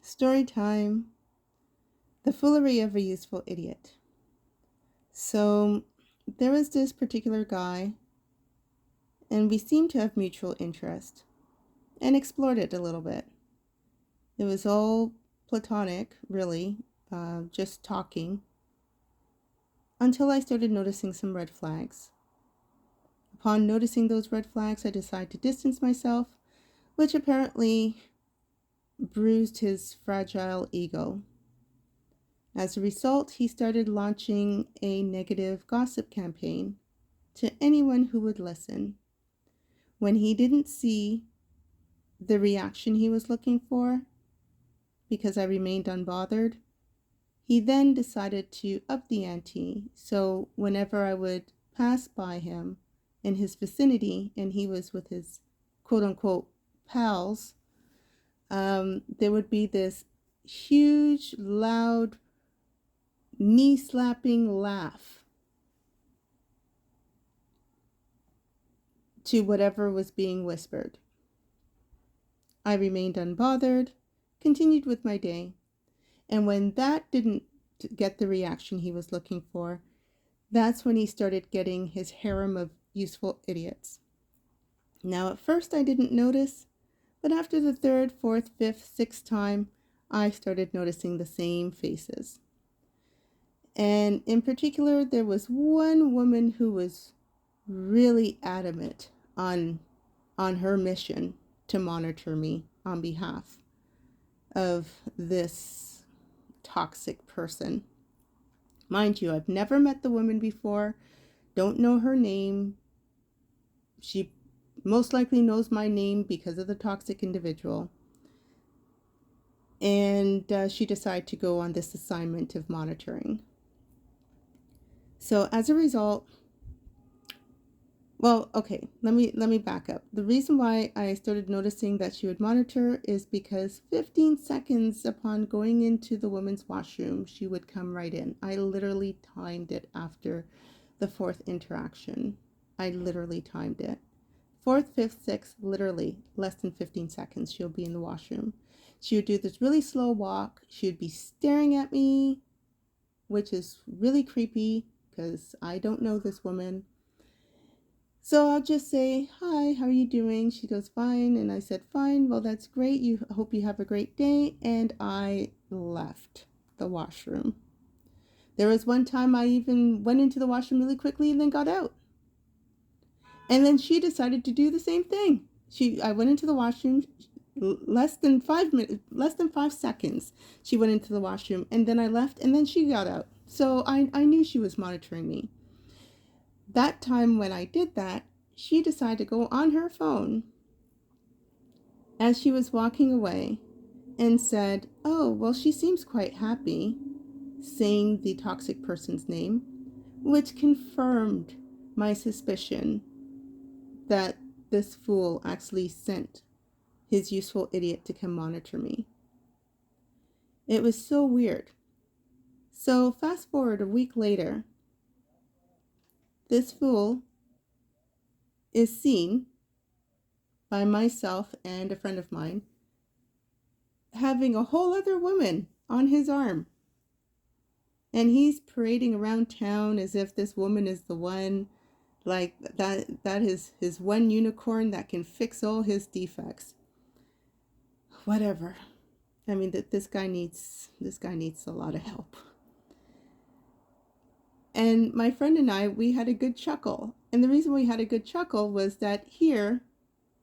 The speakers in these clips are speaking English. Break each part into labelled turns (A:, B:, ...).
A: Story time. The Foolery of a Useful Idiot. So, there was this particular guy, and we seemed to have mutual interest, and explored it a little bit. It was all platonic, really, just talking, until I started noticing some red flags. Upon noticing those red flags, I decided to distance myself, which apparently bruised his fragile ego. As a result, he started launching a negative gossip campaign to anyone who would listen. When he didn't see the reaction he was looking for, because I remained unbothered, he then decided to up the ante. So whenever I would pass by him in his vicinity and he was with his quote unquote pals, there would be this huge, loud, knee slapping laugh to whatever was being whispered. I remained unbothered, continued with my day, and when that didn't get the reaction he was looking for, that's when he started getting his harem of useful idiots. Now, at first I didn't notice, but after the third, fourth, fifth, sixth time, I started noticing the same faces. And in particular, there was one woman who was really adamant on her mission to monitor me on behalf of this toxic person. Mind you, I've never met the woman before, don't know her name. She most likely knows my name because of the toxic individual. And she decided to go on this assignment of monitoring. So as a result, let me back up. The reason why I started noticing that she would monitor is because 15 seconds upon going into the woman's washroom, she would come right in. I literally timed it after the fourth interaction. I literally timed it. Fourth, fifth, sixth, literally less than 15 seconds, she'll be in the washroom. She would do this really slow walk. She would be staring at me, which is really creepy because I don't know this woman. So I'll just say, hi, how are you doing? She goes, fine. And I said, fine. Well, that's great. Hope you have a great day. And I left the washroom. There was one time I even went into the washroom really quickly and then got out. And then she decided to do the same thing. I went into the washroom less than 5 seconds. She went into the washroom and then I left and then she got out. So I knew she was monitoring me. That time when I did that, she decided to go on her phone as she was walking away and said, oh, well, she seems quite happy, saying the toxic person's name, which confirmed my suspicion that this fool actually sent his useful idiot to come monitor me. It was so weird. So fast forward a week later, this fool is seen by myself and a friend of mine having a whole other woman on his arm. And he's parading around town as if this woman is the one, like that is his one unicorn that can fix all his defects. Whatever. I mean, this guy needs a lot of help. And my friend and I, we had a good chuckle. And the reason we had a good chuckle was that here,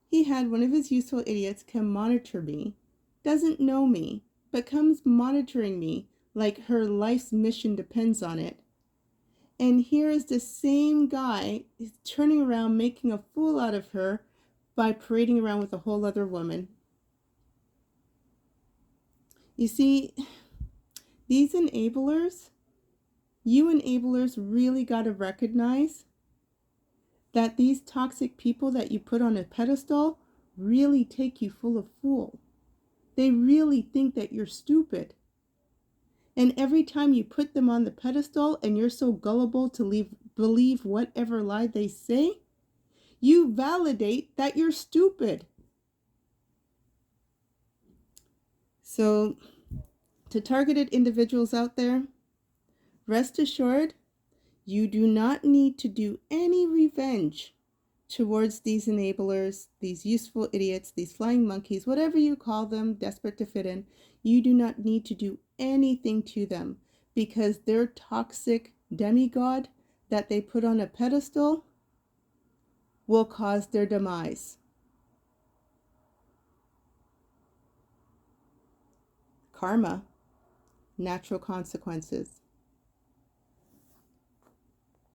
A: he had one of his useful idiots come monitor me, doesn't know me, but comes monitoring me like her life's mission depends on it. And here is the same guy turning around, making a fool out of her by parading around with a whole other woman. You see, these enablers, you enablers really got to recognize that these toxic people that you put on a pedestal really take you full of fool. They really think that you're stupid. And every time you put them on the pedestal and you're so gullible to believe whatever lie they say, you validate that you're stupid. So, to targeted individuals out there, rest assured, you do not need to do any revenge towards these enablers, these useful idiots, these flying monkeys, whatever you call them, desperate to fit in. You do not need to do anything to them because their toxic demigod that they put on a pedestal will cause their demise. Karma, natural consequences.